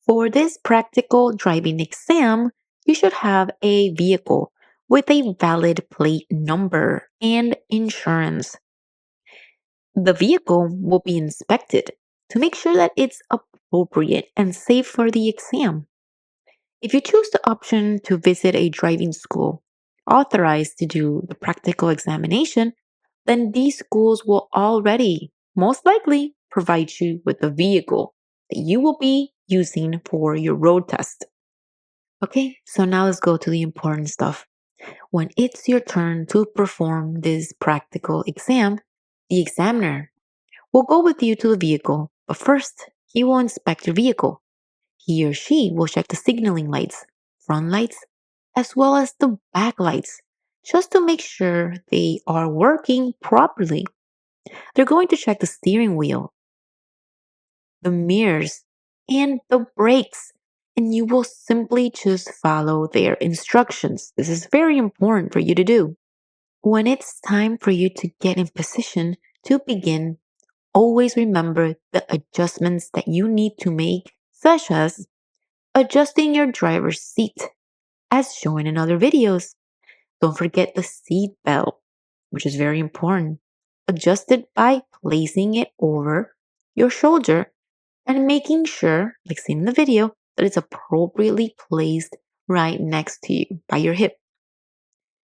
For this practical driving exam, you should have a vehicle with a valid plate number and insurance. The vehicle will be inspected to make sure that it's appropriate and safe for the exam. If you choose the option to visit a driving school authorized to do the practical examination, then these schools will already most likely provide you with the vehicle that you will be using for your road test. Okay, so now let's go to the important stuff. When it's your turn to perform this practical exam, the examiner will go with you to the vehicle, but first, he will inspect your vehicle. He or she will check the signaling lights, front lights, as well as the back lights, just to make sure they are working properly. They're going to check the steering wheel, the mirrors, and the brakes, and you will simply just follow their instructions. This is very important for you to do. When it's time for you to get in position to begin, always remember the adjustments that you need to make, such as adjusting your driver's seat, as shown in other videos. Don't forget the seat belt, which is very important. Adjust it by placing it over your shoulder and making sure, like seen in the video, that it's appropriately placed right next to you by your hip.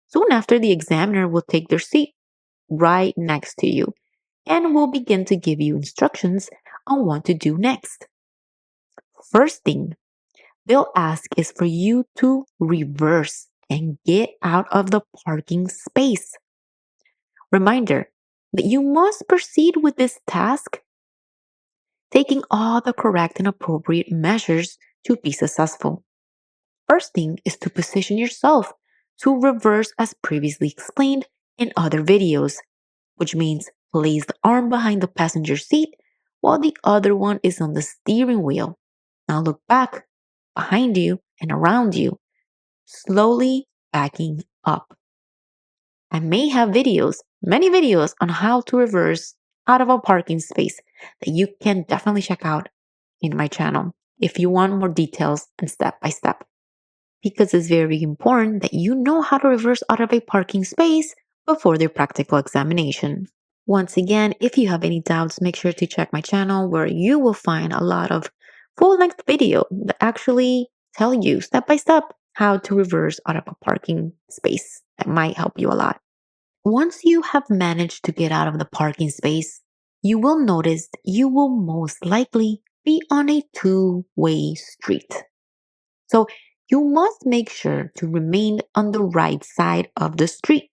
Soon after, the examiner will take their seat right next to you and will begin to give you instructions on what to do next. First thing they'll ask is for you to reverse and get out of the parking space. Reminder that you must proceed with this task taking all the correct and appropriate measures to be successful. First thing is to position yourself to reverse as previously explained in other videos, which means place the arm behind the passenger seat while the other one is on the steering wheel. Now look back, behind you, and around you, slowly backing up. I may have videos, many videos on how to reverse out of a parking space that you can definitely check out in my channel if you want more details and step by step. Because it's very important that you know how to reverse out of a parking space before the practical examination. Once again, if you have any doubts, make sure to check my channel where you will find a lot of full-length video that actually tell you step by step how to reverse out of a parking space. That might help you a lot. Once you have managed to get out of the parking space, you will notice you will most likely be on a two-way street. So you must make sure to remain on the right side of the street.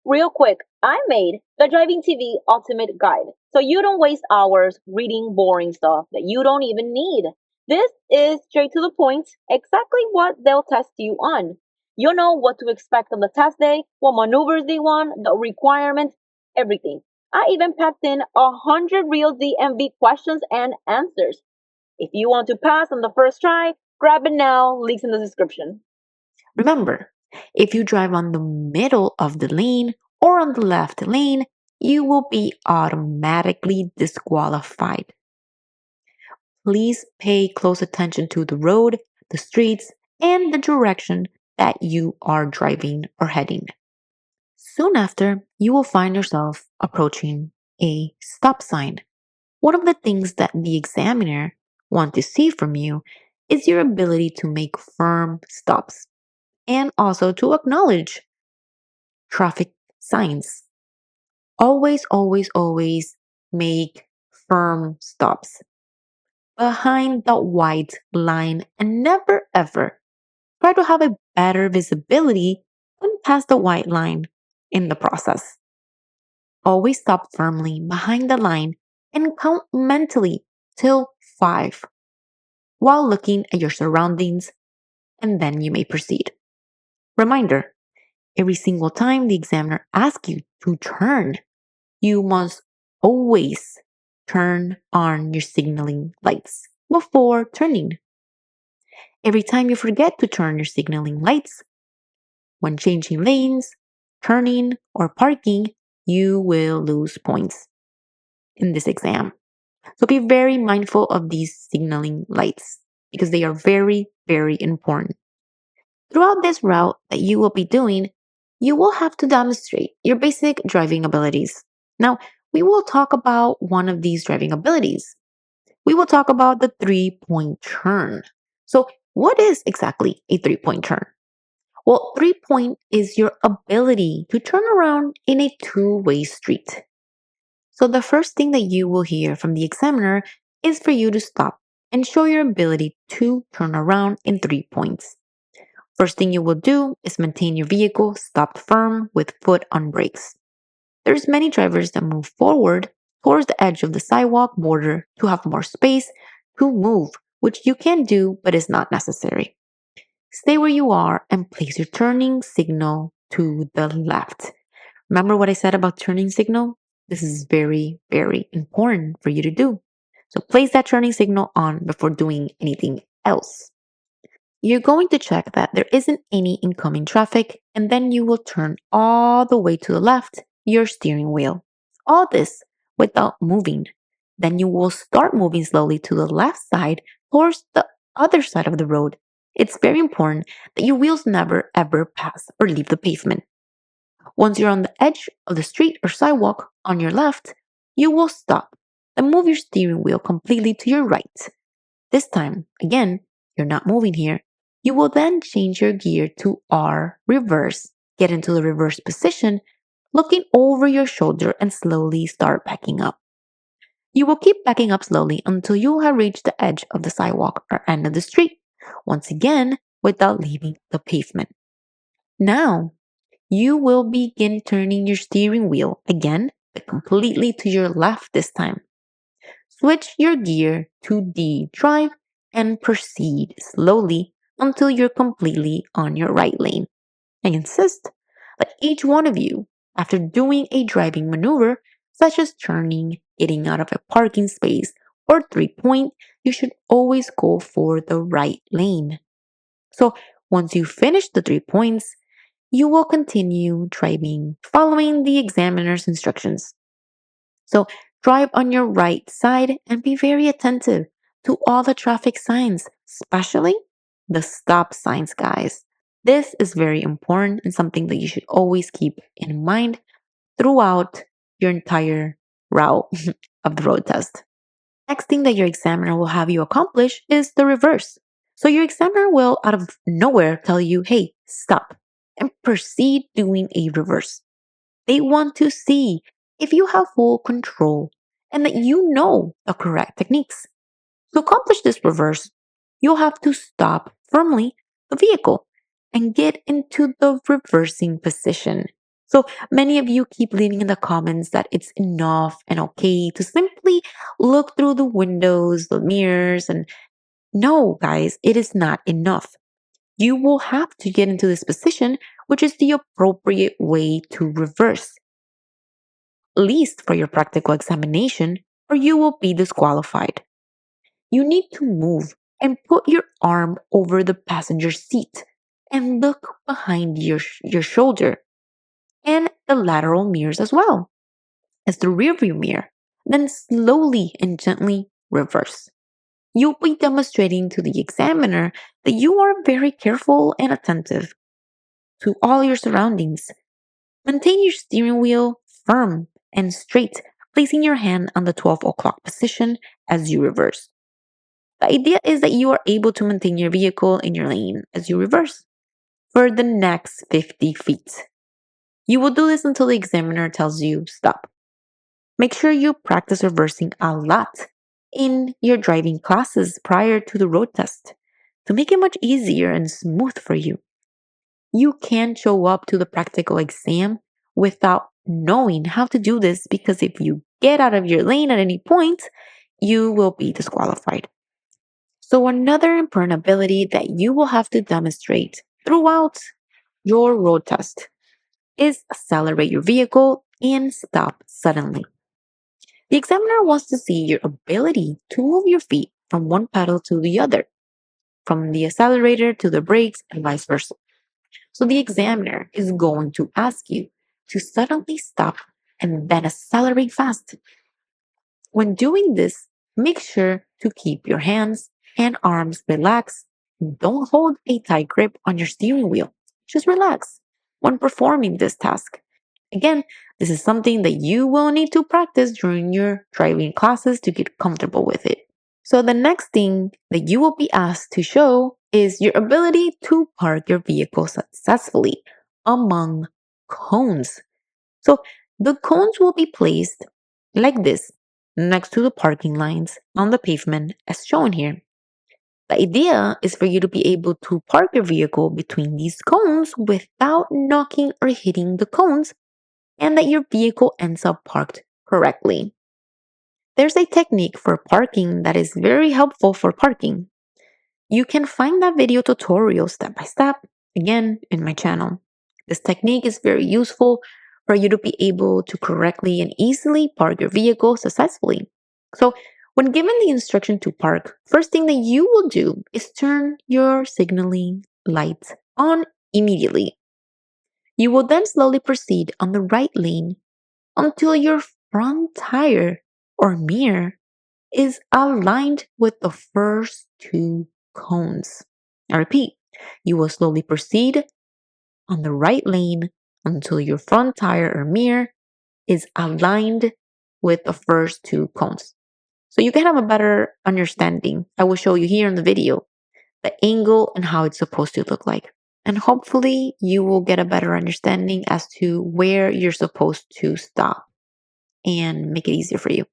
Real quick, I made the Driving TV Ultimate Guide so you don't waste hours reading boring stuff that you don't even need. This is straight to the point, exactly what they'll test you on. You'll know what to expect on the test day, what maneuvers they want, the requirements, everything. I even packed in 100 real DMV questions and answers. If you want to pass on the first try, grab it now, links in the description. Remember, if you drive on the middle of the lane or on the left lane, you will be automatically disqualified. Please pay close attention to the road, the streets, and the direction that you are driving or heading. Soon after, you will find yourself approaching a stop sign. One of the things that the examiner wants to see from you is your ability to make firm stops and also to acknowledge traffic signs. Always, always, always make firm stops behind the white line and never ever try to have a better visibility than past the white line in the process. Always stop firmly behind the line and count mentally till 5 while looking at your surroundings, and then you may proceed. Reminder, every single time the examiner asks you to turn, you must always turn on your signaling lights before turning. Every time you forget to turn your signaling lights, when changing lanes, turning, or parking, you will lose points in this exam. So be very mindful of these signaling lights. because they are very, very important. Throughout this route that you will be doing, you will have to demonstrate your basic driving abilities. Now, we will talk about one of these driving abilities. We will talk about the 3 point turn. So, what is exactly a 3 point turn? Well, 3 point is your ability to turn around in a two-way street. So, the first thing that you will hear from the examiner is for you to stop and show your ability to turn around in 3 points. First thing you will do is maintain your vehicle stopped firm with foot on brakes. There's many drivers that move forward towards the edge of the sidewalk border to have more space to move, which you can do but is not necessary. Stay where you are and place your turning signal to the left. Remember what I said about turning signal? This is very, very important for you to do. So place that turning signal on before doing anything else. You're going to check that there isn't any incoming traffic, and then you will turn all the way to the left your steering wheel. All this without moving. Then you will start moving slowly to the left side towards the other side of the road. It's very important that your wheels never ever pass or leave the pavement. Once you're on the edge of the street or sidewalk on your left, you will stop and move your steering wheel completely to your right. This time, again, you're not moving here. You will then change your gear to R reverse, get into the reverse position, looking over your shoulder and slowly start backing up. You will keep backing up slowly until you have reached the edge of the sidewalk or end of the street, once again without leaving the pavement. Now, you will begin turning your steering wheel again, but completely to your left this time. Switch your gear to D drive and proceed slowly until you're completely on your right lane. I insist that each one of you, after doing a driving maneuver, such as turning, getting out of a parking space, or 3 point, you should always go for the right lane. So once you finish the 3 points, you will continue driving following the examiner's instructions. So drive on your right side and be very attentive to all the traffic signs, especially the stop signs, guys. This is very important and something that you should always keep in mind throughout your entire route of the road test. Next thing that your examiner will have you accomplish is the reverse. So your examiner will out of nowhere tell you, hey, stop, and proceed doing a reverse. They want to see if you have full control and that you know the correct techniques. To accomplish this reverse, you'll have to stop firmly the vehicle and get into the reversing position. So many of you keep leaving in the comments that it's enough and okay to simply look through the windows, the mirrors, and no, guys, it is not enough. You will have to get into this position, which is the appropriate way to reverse least for your practical examination, or you will be disqualified. You need to move and put your arm over the passenger seat and look behind your shoulder and the lateral mirrors as well as the rearview mirror. Then slowly and gently reverse. You'll be demonstrating to the examiner that you are very careful and attentive to all your surroundings. Maintain your steering wheel firm and straight, placing your hand on the 12 o'clock position as you reverse. The idea is that you are able to maintain your vehicle in your lane as you reverse for the next 50 feet. You will do this until the examiner tells you stop. Make sure you practice reversing a lot in your driving classes prior to the road test to make it much easier and smooth for you. You can't show up to the practical exam without knowing how to do this because if you get out of your lane at any point, you will be disqualified. So, another important ability that you will have to demonstrate throughout your road test is accelerate your vehicle and stop suddenly. The examiner wants to see your ability to move your feet from one pedal to the other, from the accelerator to the brakes, and vice versa. So the examiner is going to ask you to suddenly stop and then accelerate fast. When doing this, make sure to keep your hands and arms relaxed. Don't hold a tight grip on your steering wheel. Just relax when performing this task. Again, this is something that you will need to practice during your driving classes to get comfortable with it. So, the next thing that you will be asked to show is your ability to park your vehicle successfully among cones. So, the cones will be placed like this next to the parking lines on the pavement as shown here. The idea is for you to be able to park your vehicle between these cones without knocking or hitting the cones and that your vehicle ends up parked correctly. There's a technique for parking that is very helpful for parking. You can find that video tutorial step by step again in my channel. This technique is very useful for you to be able to correctly and easily park your vehicle successfully. So, when given the instruction to park, first thing that you will do is turn your signaling lights on immediately. You will then slowly proceed on the right lane until your front tire or mirror is aligned with the first two cones. I repeat, you will slowly proceed on the right lane until your front tire or mirror is aligned with the first two cones. So you can have a better understanding. I will show you here in the video the angle and how it's supposed to look like. And hopefully you will get a better understanding as to where you're supposed to stop and make it easier for you.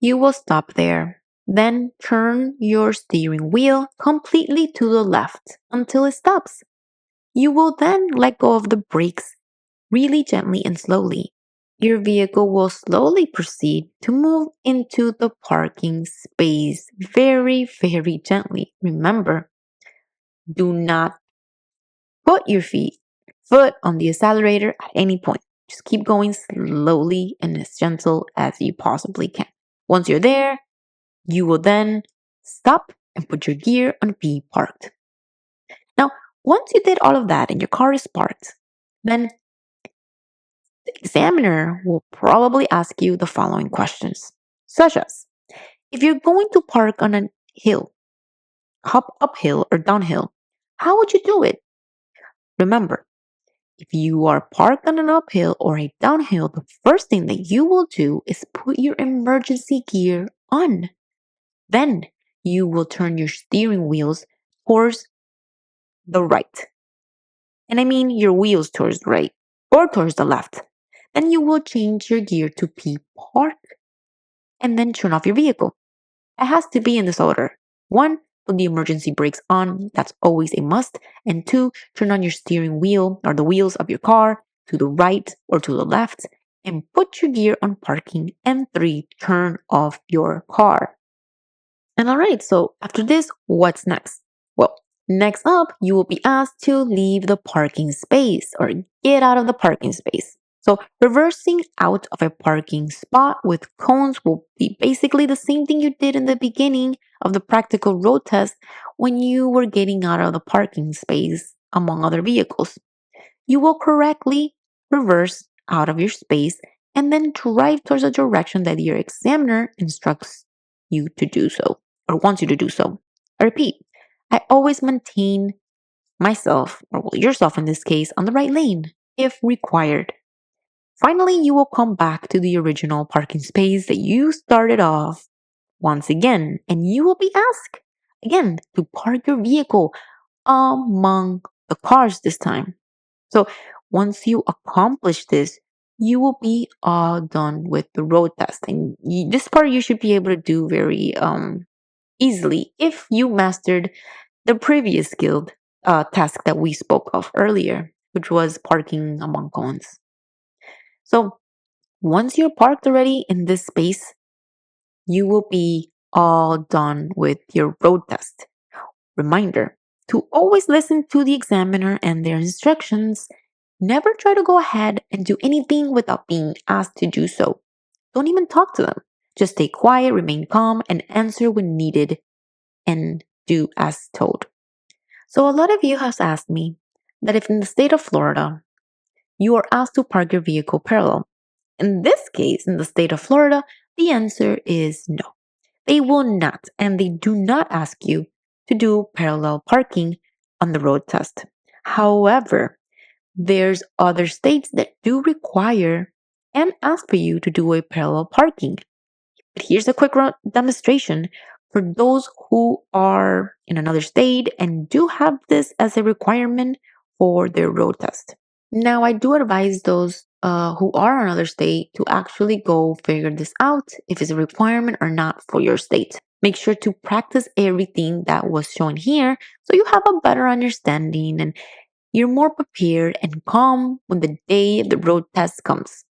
You will stop there. Then turn your steering wheel completely to the left until it stops. You will then let go of the brakes really gently and slowly. Your vehicle will slowly proceed to move into the parking space very, very gently. Remember, do not put your foot on the accelerator at any point. Just keep going slowly and as gentle as you possibly can. Once you're there, you will then stop and put your gear on B parked. Now, once you did all of that and your car is parked, then the examiner will probably ask you the following questions, such as if you're going to park on a hill, hop uphill or downhill, how would you do it? Remember, if you are parked on an uphill or a downhill, the first thing that you will do is put your emergency gear on. Then you will turn your steering wheels towards the right. And I mean your wheels towards the right or towards the left. Then you will change your gear to P park and then turn off your vehicle. It has to be in this order. 1, put the emergency brakes on. That's always a must. And 2, turn on your steering wheel or the wheels of your car to the right or to the left and put your gear on parking. And 3, turn off your car. And all right, so after this, what's next? Well, next up, you will be asked to leave the parking space or get out of the parking space. So, reversing out of a parking spot with cones will be basically the same thing you did in the beginning of the practical road test when you were getting out of the parking space among other vehicles. You will correctly reverse out of your space and then drive towards the direction that your examiner instructs you to do so or wants you to do so. I repeat, I always maintain myself, or well, yourself in this case, on the right lane if required. Finally, you will come back to the original parking space that you started off once again, and you will be asked again to park your vehicle among the cars this time. So once you accomplish this, you will be all done with the road test. And this part you should be able to do very easily if you mastered the previous skilled task that we spoke of earlier, which was parking among cones. So once you're parked already in this space, you will be all done with your road test. Reminder to always listen to the examiner and their instructions. Never try to go ahead and do anything without being asked to do so. Don't even talk to them. Just stay quiet, remain calm, and answer when needed and do as told. So, a lot of you have asked me that if in the state of Florida you are asked to park your vehicle parallel, in this case, in the state of Florida, the answer is no. They will not, and they do not ask you to do parallel parking on the road test. However, there's other states that do require and ask for you to do a parallel parking. But here's a quick demonstration for those who are in another state and do have this as a requirement for their road test. Now, I do advise those who are in another state to actually go figure this out if it's a requirement or not for your state. Make sure to practice everything that was shown here so you have a better understanding and you're more prepared and calm when the day of the road test comes.